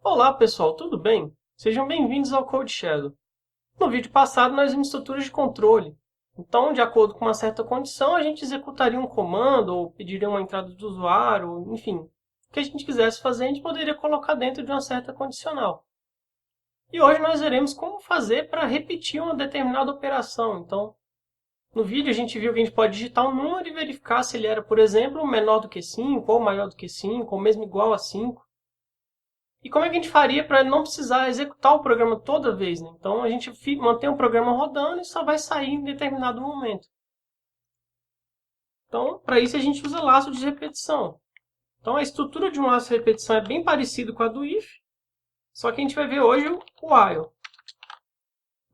Olá pessoal, tudo bem? Sejam bem-vindos ao Code Shadow. No vídeo passado nós vimos estruturas de controle. Então, de acordo com uma certa condição, a gente executaria um comando ou pediria uma entrada do usuário, enfim. O que a gente quisesse fazer, a gente poderia colocar dentro de uma certa condicional. E hoje nós veremos como fazer para repetir uma determinada operação. Então, no vídeo a gente viu que a gente pode digitar um número e verificar se ele era, por exemplo, menor do que 5, ou maior do que 5, ou mesmo igual a 5. E como é que a gente faria para não precisar executar o programa toda vez, né? Então a gente mantém o programa rodando e só vai sair em determinado momento. Então, para isso a gente usa laço de repetição. Então a estrutura de um laço de repetição é bem parecida com a do if, só que a gente vai ver hoje o while.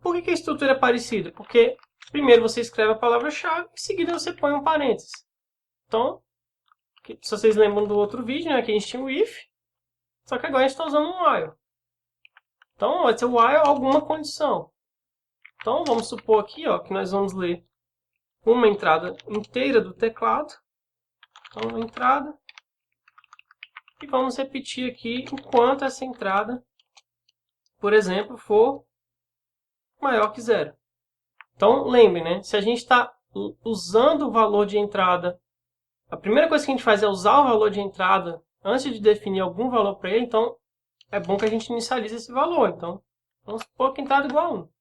Por que a estrutura é parecida? Porque primeiro você escreve a palavra-chave e em seguida você põe um parênteses. Então, se vocês lembram do outro vídeo, né, que a gente tinha o if, só que agora a gente está usando um while. Então, vai ser o while alguma condição. Então, vamos supor aqui que nós vamos ler uma entrada inteira do teclado. Então, uma entrada. E vamos repetir aqui enquanto essa entrada, por exemplo, for maior que zero. Então, lembre, né? Se a gente está usando o valor de entrada, a primeira coisa que a gente faz é usar o valor de entrada antes de definir algum valor para ele. Então, é bom que a gente inicialize esse valor. Então, vamos supor que a entrada é igual a 1.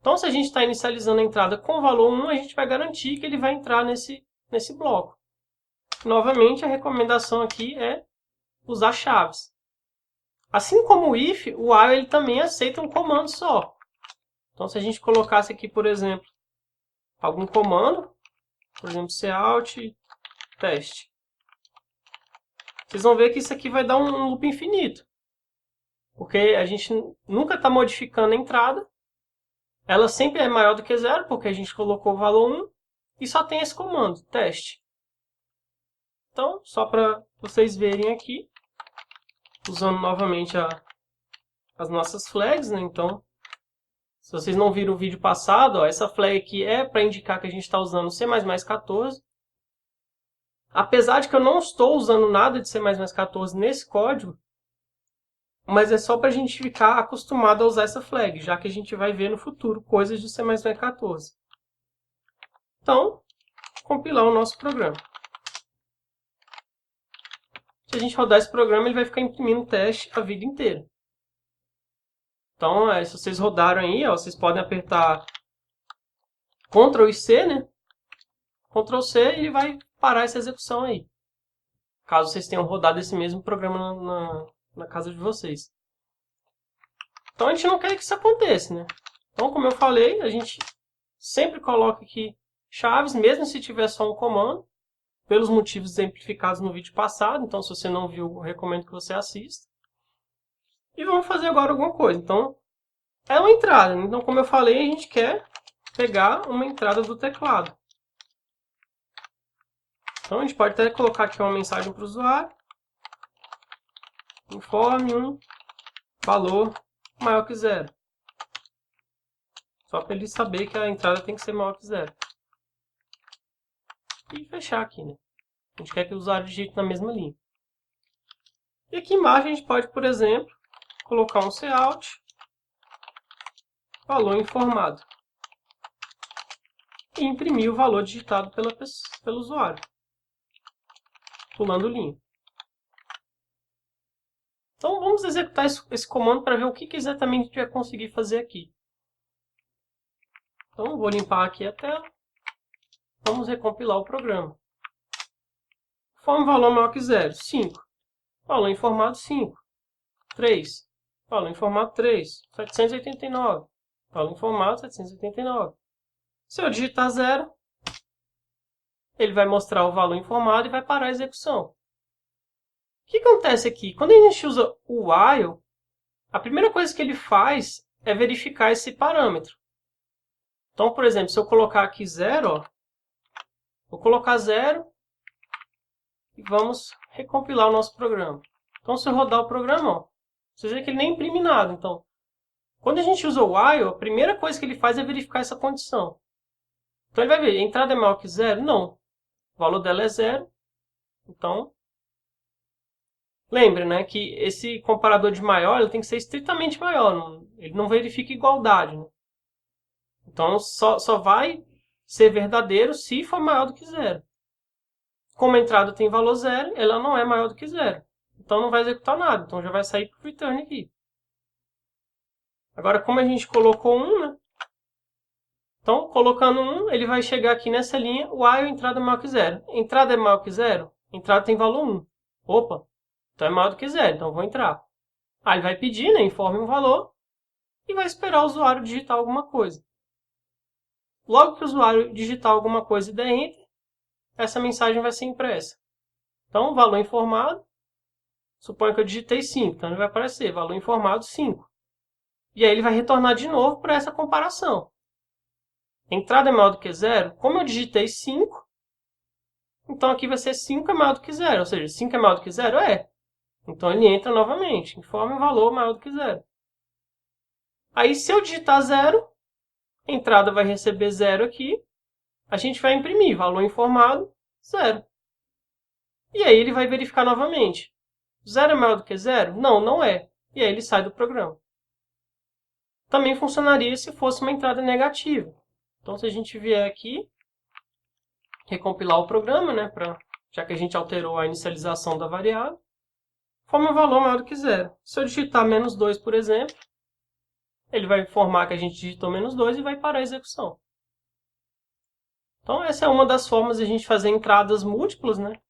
Então, se a gente está inicializando a entrada com o valor 1, a gente vai garantir que ele vai entrar nesse bloco. Novamente, a recomendação aqui é usar chaves. Assim como o if, o while ele também aceita um comando só. Então, se a gente colocasse aqui, por exemplo, algum comando, por exemplo, cout teste, vocês vão ver que isso aqui vai dar um loop infinito. Porque a gente nunca está modificando a entrada. Ela sempre é maior do que zero, porque a gente colocou o valor 1. E só tem esse comando, teste. Então, só para vocês verem aqui, usando novamente as nossas flags, né? Então, se vocês não viram o vídeo passado, essa flag aqui é para indicar que a gente está usando C++14. Apesar de que eu não estou usando nada de C++14 nesse código, mas é só para a gente ficar acostumado a usar essa flag, já que a gente vai ver no futuro coisas de C++14. Então, compilar o nosso programa. Se a gente rodar esse programa, ele vai ficar imprimindo teste a vida inteira. Então, se vocês rodaram aí, vocês podem apertar Ctrl e C, né? Ctrl C e ele vai parar essa execução aí. Caso vocês tenham rodado esse mesmo programa na casa de vocês. Então, a gente não quer que isso aconteça, né? Então, como eu falei, a gente sempre coloca aqui chaves, mesmo se tiver só um comando, pelos motivos exemplificados no vídeo passado. Então, se você não viu, eu recomendo que você assista. E vamos fazer agora alguma coisa. Então, é uma entrada. Então, como eu falei, a gente quer pegar uma entrada do teclado. Então, a gente pode até colocar aqui uma mensagem para o usuário. Informe um valor maior que zero. Só para ele saber que a entrada tem que ser maior que zero. E fechar aqui, né? A gente quer que o usuário digite na mesma linha. E aqui embaixo a gente pode, por exemplo, colocar um cout valor informado. E imprimir o valor digitado pelo usuário. Pulando linha. Então vamos executar esse comando para ver o que exatamente a gente vai conseguir fazer aqui. Então vou limpar aqui a tela. Vamos recompilar o programa. Forma valor maior que zero, 5. Valor informado, 5. 3. Valor informado, 3. 789. Valor informado, 789. Se eu digitar 0, ele vai mostrar o valor informado e vai parar a execução. O que acontece aqui? Quando a gente usa o while, a primeira coisa que ele faz é verificar esse parâmetro. Então, por exemplo, se eu colocar aqui 0, vou colocar 0 e vamos recompilar o nosso programa. Então, se eu rodar o programa, vocês veem que ele nem imprime nada. Então, quando a gente usa o while, a primeira coisa que ele faz é verificar essa condição. Então, ele vai ver, a entrada é maior que 0? Não. O valor dela é 0. Então, Lembre, né, que esse comparador de maior ele tem que ser estritamente maior, ele não verifica igualdade. Né? Então, só vai ser verdadeiro se for maior do que zero. Como a entrada tem valor zero, ela não é maior do que zero. Então, não vai executar nada. Então, já vai sair para o return aqui. Agora, como a gente colocou 1, né? Então, colocando 1, ele vai chegar aqui nessa linha, while entrada é maior que zero. Entrada é maior que zero? Entrada tem valor 1. Opa, então é maior do que zero, então eu vou entrar. Aí ele vai pedir, né, informe um valor, e vai esperar o usuário digitar alguma coisa. Logo que o usuário digitar alguma coisa e der Enter, essa mensagem vai ser impressa. Então, valor informado, suponho que eu digitei 5, então ele vai aparecer valor informado 5. E aí ele vai retornar de novo para essa comparação. Entrada é maior do que zero? Como eu digitei 5, então aqui vai ser 5 é maior do que zero. Ou seja, 5 é maior do que zero? É. Então ele entra novamente, informe um valor maior do que zero. Aí se eu digitar zero, a entrada vai receber zero aqui. A gente vai imprimir valor informado, zero. E aí ele vai verificar novamente. Zero é maior do que zero? Não, não é. E aí ele sai do programa. Também funcionaria se fosse uma entrada negativa. Então, se a gente vier aqui, recompilar o programa, né, já que a gente alterou a inicialização da variável, forma um valor maior do que zero. Se eu digitar menos 2, por exemplo, ele vai informar que a gente digitou menos 2 e vai parar a execução. Então, essa é uma das formas de a gente fazer entradas múltiplas, né?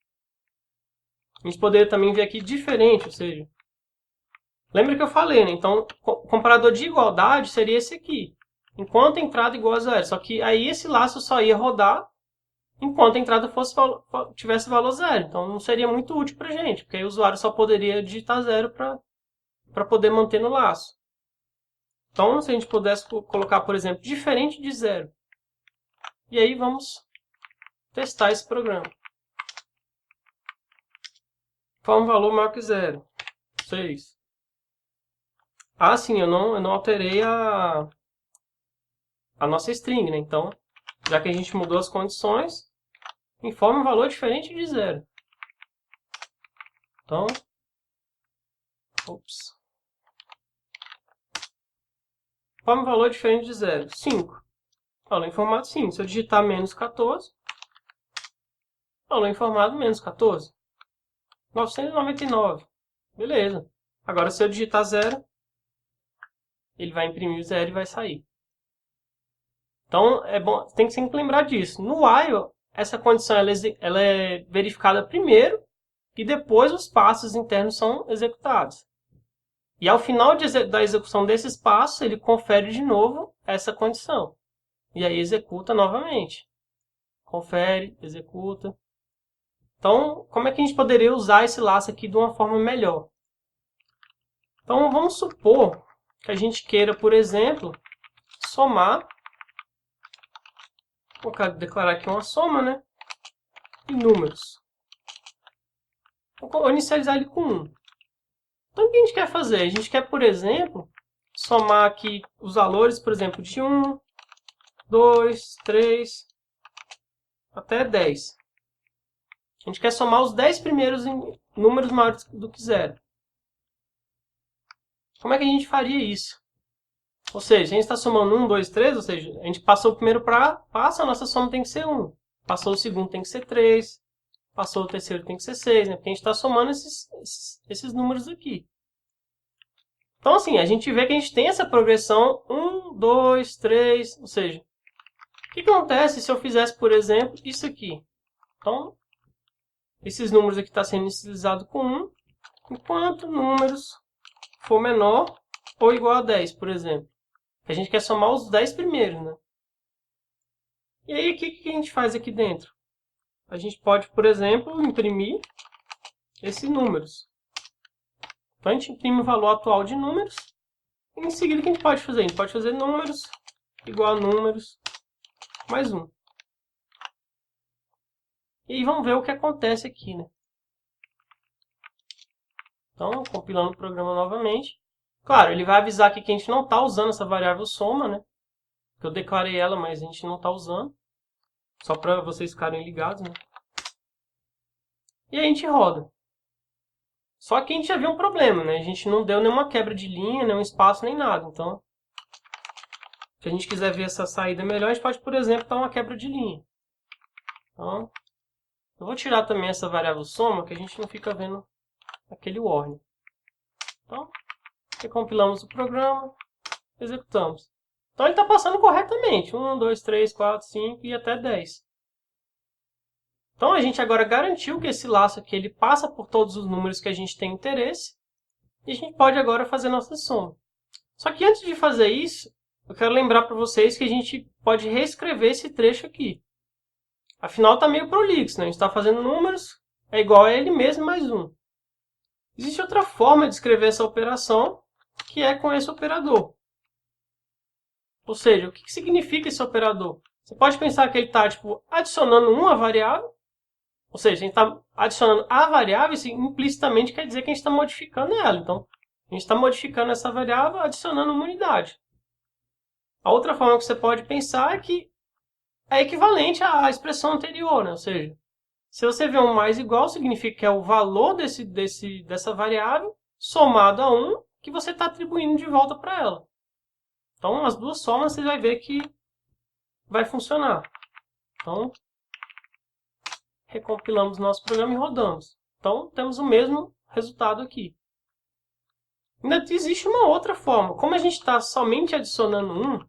A gente poderia também ver aqui diferente, ou seja, lembra que eu falei, né? Então, o comparador de igualdade seria esse aqui. Enquanto a entrada igual a zero. Só que aí esse laço só ia rodar enquanto a entrada tivesse valor zero. Então, não seria muito útil para a gente, porque aí o usuário só poderia digitar zero para poder manter no laço. Então, se a gente pudesse colocar, por exemplo, diferente de zero. E aí vamos testar esse programa. Forma um valor maior que zero. 6. Ah, sim, eu não alterei a nossa string, né? Então, já que a gente mudou as condições, informe um valor diferente de zero. Então, informe um valor diferente de zero. 5. Valor informado 5. Se eu digitar menos 14, valor informado menos 14. 999. Beleza. Agora, se eu digitar zero, ele vai imprimir o zero e vai sair. Então, é bom, tem que sempre lembrar disso. No while, essa condição ela é verificada primeiro e depois os passos internos são executados. E ao final da execução desses passos, ele confere de novo essa condição. E aí executa novamente. Confere, executa. Então, como é que a gente poderia usar esse laço aqui de uma forma melhor? Então, vamos supor que a gente queira, por exemplo, somar. Vou declarar aqui uma soma, né? De números. Vou inicializar ele com 1. Então, o que a gente quer fazer? A gente quer, por exemplo, somar aqui os valores, por exemplo, de 1, 2, 3, até 10. A gente quer somar os 10 primeiros números maiores do que 0. Como é que a gente faria isso? Ou seja, a gente está somando 1, 2, 3, ou seja, a gente passou o primeiro passo, a nossa soma tem que ser 1. Passou o segundo, tem que ser 3. Passou o terceiro, tem que ser 6, né? Porque a gente está somando esses números aqui. Então, assim, a gente vê que a gente tem essa progressão 1, 2, 3, ou seja, o que acontece se eu fizesse, por exemplo, isso aqui? Então, esses números aqui estão sendo inicializados com 1, enquanto números for menor ou igual a 10, por exemplo. A gente quer somar os 10 primeiros, né? E aí, o que a gente faz aqui dentro? A gente pode, por exemplo, imprimir esses números. Então, a gente imprime o valor atual de números. E em seguida, o que a gente pode fazer? A gente pode fazer números igual a números mais 1. E aí, vamos ver o que acontece aqui, né? Então, compilando o programa novamente. Claro, ele vai avisar aqui que a gente não está usando essa variável soma, né? Eu declarei ela, mas a gente não está usando. Só para vocês ficarem ligados, né? E a gente roda. Só que a gente já viu um problema, né? A gente não deu nenhuma quebra de linha, nenhum espaço, nem nada. Então, se a gente quiser ver essa saída melhor, a gente pode, por exemplo, dar uma quebra de linha. Então, eu vou tirar também essa variável soma, que a gente não fica vendo aquele warning. Então, recompilamos o programa, executamos. Então, ele está passando corretamente. 1, 2, 3, 4, 5 e até 10. Então, a gente agora garantiu que esse laço aqui ele passa por todos os números que a gente tem interesse. E a gente pode agora fazer nossa soma. Só que antes de fazer isso, eu quero lembrar para vocês que a gente pode reescrever esse trecho aqui. Afinal, está meio prolixo, né? A gente está fazendo números, é igual a ele mesmo mais 1. Existe outra forma de escrever essa operação, que é com esse operador. Ou seja, o que significa esse operador? Você pode pensar que ele está adicionando uma variável. Ou seja, a gente está adicionando a variável, isso implicitamente quer dizer que a gente está modificando ela. Então, a gente está modificando essa variável adicionando uma unidade. A outra forma que você pode pensar é que é equivalente à expressão anterior, né? Ou seja, se você vê um mais igual, significa que é o valor dessa variável somado a 1 que você está atribuindo de volta para ela. Então, as duas somas você vai ver que vai funcionar. Então, recompilamos nosso programa e rodamos. Então, temos o mesmo resultado aqui. Ainda existe uma outra forma. Como a gente está somente adicionando 1,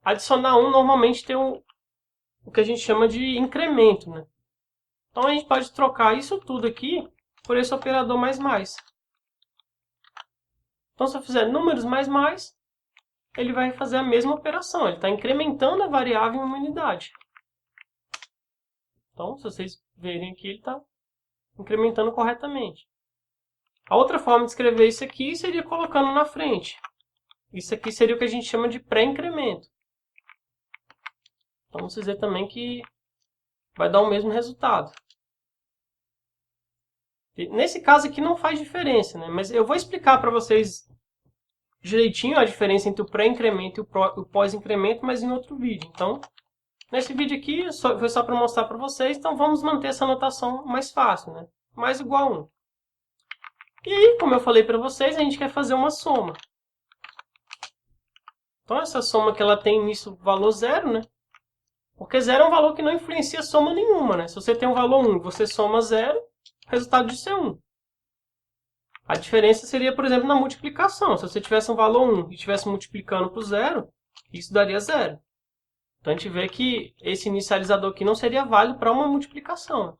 adicionar 1 normalmente tem o que a gente chama de incremento, né? Então, a gente pode trocar isso tudo aqui por esse operador mais mais. Então, se eu fizer números mais mais, ele vai fazer a mesma operação. Ele está incrementando a variável em uma unidade. Então, se vocês verem aqui, ele está incrementando corretamente. A outra forma de escrever isso aqui seria colocando na frente. Isso aqui seria o que a gente chama de pré-incremento. Então, vamos dizer também que vai dar o mesmo resultado. E nesse caso aqui não faz diferença, né? Mas eu vou explicar para vocês direitinho a diferença entre o pré-incremento e o pós-incremento, mas em outro vídeo. Então, nesse vídeo aqui foi só para mostrar para vocês, então vamos manter essa notação mais fácil, né? Mais igual a 1. E aí, como eu falei para vocês, a gente quer fazer uma soma. Então, essa soma que ela tem nisso valor 0, né? Porque 0 é um valor que não influencia soma nenhuma, né? Se você tem um valor 1 e você soma 0, o resultado disso é 1. A diferença seria, por exemplo, na multiplicação. Se você tivesse um valor 1 e estivesse multiplicando por 0, isso daria 0. Então, a gente vê que esse inicializador aqui não seria válido para uma multiplicação.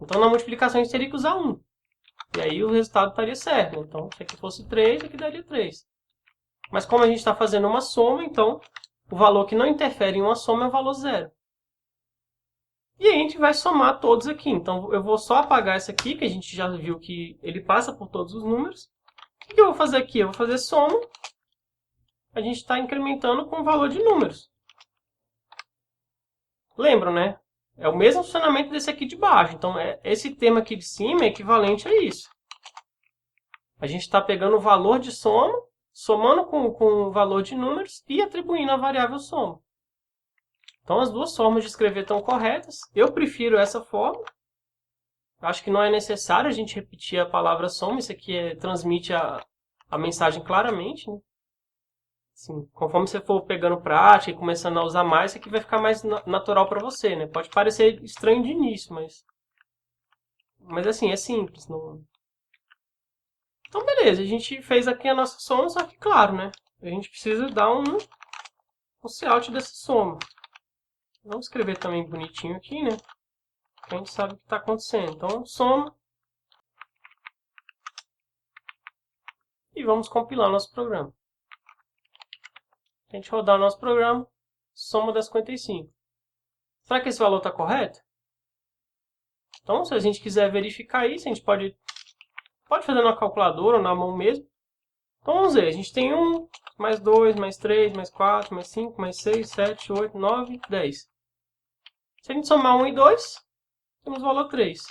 Então, na multiplicação, a gente teria que usar 1. E aí, o resultado estaria certo. Então, se aqui fosse 3, aqui daria 3. Mas como a gente está fazendo uma soma, então, o valor que não interfere em uma soma é o valor 0. E aí a gente vai somar todos aqui. Então, eu vou só apagar essa aqui, que a gente já viu que ele passa por todos os números. O que eu vou fazer aqui? Eu vou fazer soma. A gente está incrementando com o valor de números. Lembram, né? É o mesmo funcionamento desse aqui de baixo. Então, esse termo aqui de cima é equivalente a isso. A gente está pegando o valor de soma, somando com o valor de números e atribuindo a variável soma. Então, as duas formas de escrever estão corretas. Eu prefiro essa forma. Acho que não é necessário a gente repetir a palavra soma. Isso aqui transmite a mensagem claramente, né? Assim, conforme você for pegando prática e começando a usar mais, isso aqui vai ficar mais natural para você, né? Pode parecer estranho de início, mas assim, é simples. Não... Então, beleza. A gente fez aqui a nossa soma, só que, claro, né? A gente precisa dar um cout dessa soma. Vamos escrever também bonitinho aqui, né? A gente sabe o que está acontecendo. Então, soma. E vamos compilar nosso programa. A gente rodar o nosso programa, soma das 55. Será que esse valor está correto? Então, se a gente quiser verificar isso, a gente pode fazer na calculadora ou na mão mesmo. Então, vamos ver. A gente tem 1, mais 2, mais 3, mais 4, mais 5, mais 6, 7, 8, 9, 10. Se a gente somar 1 e 2, temos o valor 3.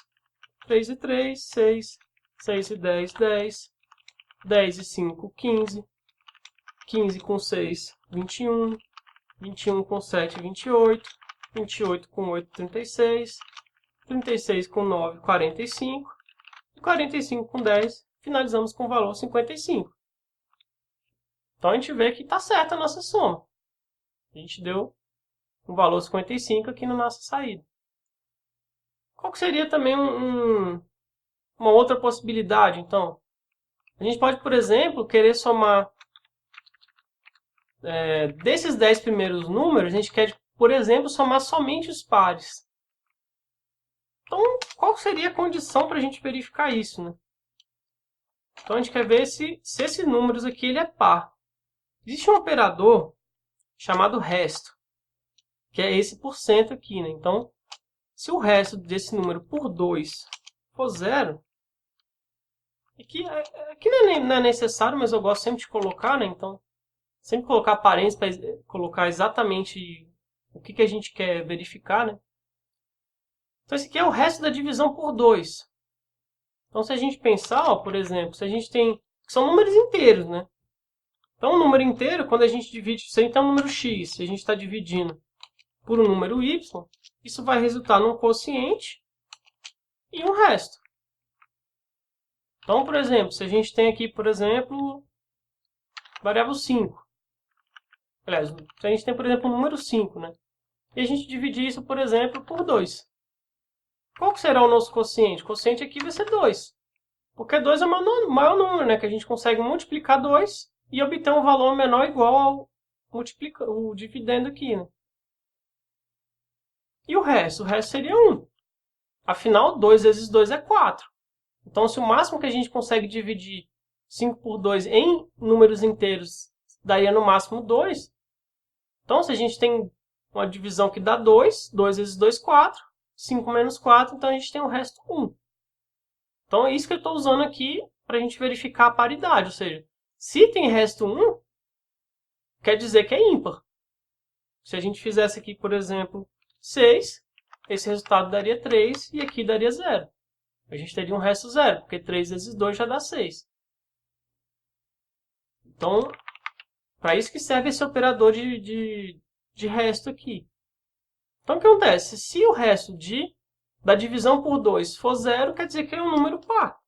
3 e 3, 6. 6 e 10, 10. 10 e 5, 15. 15 com 6, 21. 21 com 7, 28. 28 com 8, 36. 36 com 9, 45. E 45 com 10, finalizamos com o valor 55. Então a gente vê que está certa a nossa soma. A gente deu um valor 55 aqui na nossa saída. Qual que seria também uma outra possibilidade, então? A gente pode, por exemplo, querer somar desses 10 primeiros números, a gente quer, por exemplo, somar somente os pares. Então, qual seria a condição para a gente verificar isso, né? Então, a gente quer ver se esse número aqui ele é par. Existe um operador chamado resto, que é esse porcento aqui, né? Então, se o resto desse número por 2 for 0, aqui não é necessário, mas eu gosto sempre de colocar, né? Então, sempre colocar parênteses para colocar exatamente o que a gente quer verificar, né? Então, esse aqui é o resto da divisão por 2. Então, se a gente pensar, ó, por exemplo, se a gente tem... São números inteiros, né? Então, um número inteiro, quando a gente divide... Se a gente tem um número x, se a gente está dividindo por um número y, isso vai resultar num quociente e um resto. Então, por exemplo, se a gente tem aqui, por exemplo, variável 5. Aliás, se a gente tem, por exemplo, o número 5, né? E a gente dividir isso, por exemplo, por 2. Qual que será o nosso quociente? O quociente aqui vai ser 2. Porque 2 é o maior número, né? Que a gente consegue multiplicar 2 e obter um valor menor ou igual ao o dividendo aqui, né? E o resto? O resto seria 1. Afinal, 2 vezes 2 é 4. Então, se o máximo que a gente consegue dividir 5 por 2 em números inteiros daria no máximo 2. Então, se a gente tem uma divisão que dá 2, 2 vezes 2, 4. 5 menos 4, então a gente tem o resto 1. Então, é isso que eu estou usando aqui para a gente verificar a paridade. Ou seja, se tem resto 1, quer dizer que é ímpar. Se a gente fizesse aqui, por exemplo, 6, esse resultado daria 3 e aqui daria 0. A gente teria um resto 0, porque 3 vezes 2 já dá 6. Então, para isso que serve esse operador de resto aqui. Então, o que acontece? Se o resto da divisão por 2 for 0, quer dizer que é um número par.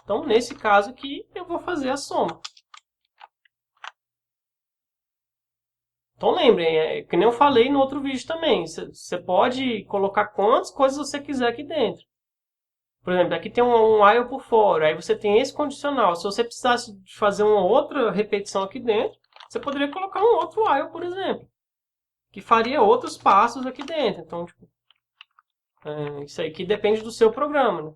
Então, nesse caso aqui, eu vou fazer a soma. Então, lembrem, que nem eu falei no outro vídeo também, você pode colocar quantas coisas você quiser aqui dentro. Por exemplo, aqui tem um while por fora, aí você tem esse condicional. Se você precisasse de fazer uma outra repetição aqui dentro, você poderia colocar um outro while, por exemplo, que faria outros passos aqui dentro. Então, tipo, isso aí que depende do seu programa, né?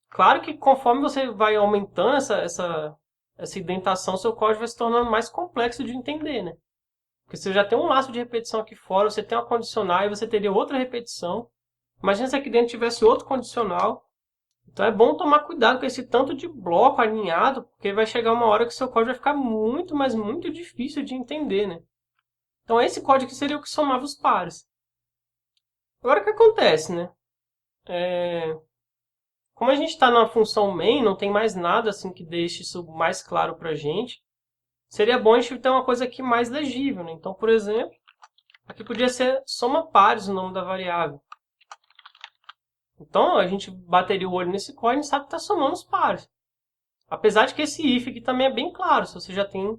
Claro que conforme você vai aumentando essa indentação, seu código vai se tornando mais complexo de entender, né? Porque você já tem um laço de repetição aqui fora, você tem uma condicional e você teria outra repetição. Imagina se aqui dentro tivesse outro condicional. Então é bom tomar cuidado com esse tanto de bloco alinhado, porque vai chegar uma hora que seu código vai ficar muito, mas muito difícil de entender, né? Então esse código aqui seria o que somava os pares. Agora o que acontece, né? Como a gente está na função main, não tem mais nada assim que deixe isso mais claro para a gente. Seria bom a gente ter uma coisa aqui mais legível, né? Então, por exemplo, aqui podia ser soma pares o nome da variável. Então, a gente bateria o olho nesse código e sabe que está somando os pares. Apesar de que esse if aqui também é bem claro. Se você já tem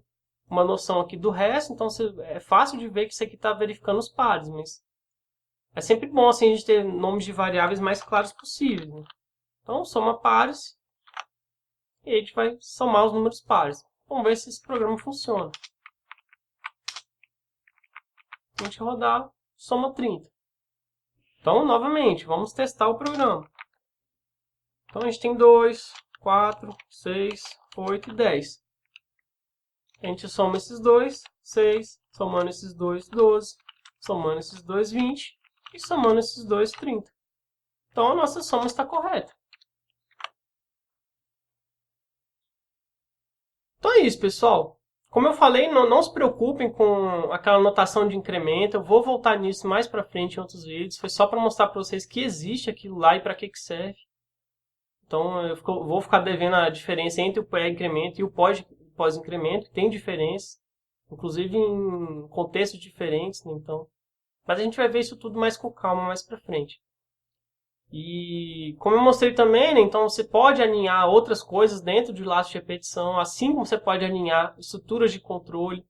uma noção aqui do resto, então é fácil de ver que isso aqui está verificando os pares. Mas é sempre bom assim, a gente ter nomes de variáveis mais claros possíveis, né? Então, soma pares e a gente vai somar os números pares. Vamos ver se esse programa funciona. A gente rodar, soma 30. Então, novamente, vamos testar o programa. Então, a gente tem 2, 4, 6, 8 e 10. A gente soma esses dois, 6. Somando esses dois, 12. Somando esses dois, 20. E somando esses dois, 30. Então, a nossa soma está correta. Então é isso, pessoal. Como eu falei, não se preocupem com aquela notação de incremento. Eu vou voltar nisso mais pra frente em outros vídeos. Foi só para mostrar para vocês que existe aquilo lá e para que serve. Então eu vou ficar devendo a diferença entre o pré-incremento e o pós-incremento. Tem diferença, inclusive em contextos diferentes, né? Então, mas a gente vai ver isso tudo mais com calma mais pra frente. E como eu mostrei também, né, então você pode alinhar outras coisas dentro de laço de repetição, assim como você pode alinhar estruturas de controle.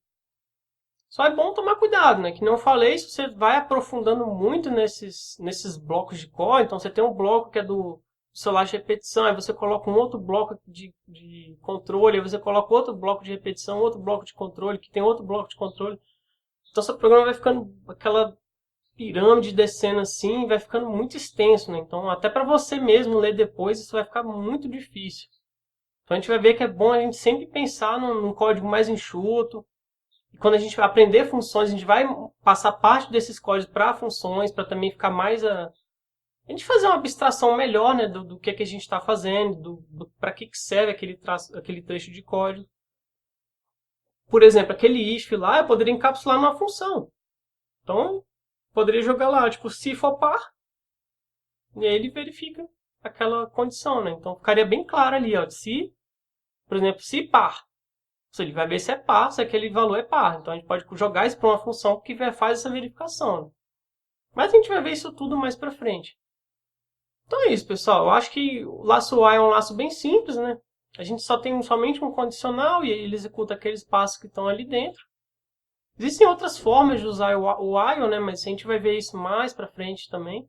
Só é bom tomar cuidado, né? Que não eu falei, se você vai aprofundando muito nesses blocos de código, então você tem um bloco que é do seu laço de repetição, aí você coloca um outro bloco de controle, aí você coloca outro bloco de repetição, outro bloco de controle, que tem outro bloco de controle. Então seu programa vai ficando aquela pirâmide descendo assim, vai ficando muito extenso, né? Então até para você mesmo ler depois, isso vai ficar muito difícil. Então a gente vai ver que é bom a gente sempre pensar num código mais enxuto, e quando a gente vai aprender funções, a gente vai passar parte desses códigos para funções, para também ficar mais a gente fazer uma abstração melhor, né, do que a gente está fazendo, para que serve aquele trecho de código. Por exemplo, aquele if lá eu poderia encapsular numa função. Então, poderia jogar lá, tipo, se for par, e aí ele verifica aquela condição, né? Então, ficaria bem claro ali, ó, se, por exemplo, se par. Ele vai ver se é par, se aquele valor é par. Então a gente pode jogar isso para uma função que faz essa verificação. Né? Mas a gente vai ver isso tudo mais para frente. Então é isso, pessoal. Eu acho que o laço while é um laço bem simples, né? A gente só tem somente um condicional e ele executa aqueles passos que estão ali dentro. Existem outras formas de usar o while, né? Mas a gente vai ver isso mais para frente também.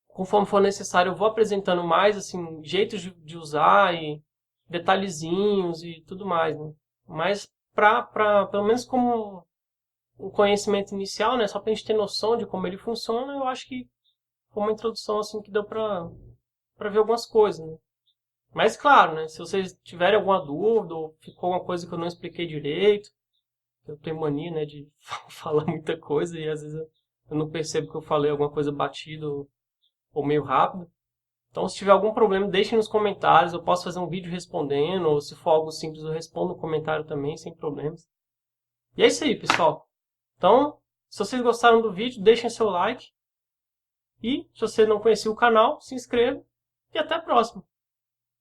Conforme for necessário, eu vou apresentando mais assim jeitos de usar e detalhezinhos e tudo mais, né? Mas pelo menos como um conhecimento inicial, né, só para a gente ter noção de como ele funciona, eu acho que foi uma introdução assim que deu para ver algumas coisas, né? Mas claro, né, se vocês tiverem alguma dúvida ou ficou alguma coisa que eu não expliquei direito, eu tenho mania, né, de falar muita coisa e às vezes eu não percebo que eu falei alguma coisa batida ou meio rápido. Então, se tiver algum problema, deixem nos comentários. Eu posso fazer um vídeo respondendo, ou se for algo simples, eu respondo no comentário também, sem problemas. E é isso aí, pessoal. Então, se vocês gostaram do vídeo, deixem seu like. E, se você não conhecia o canal, se inscreva. E até a próxima.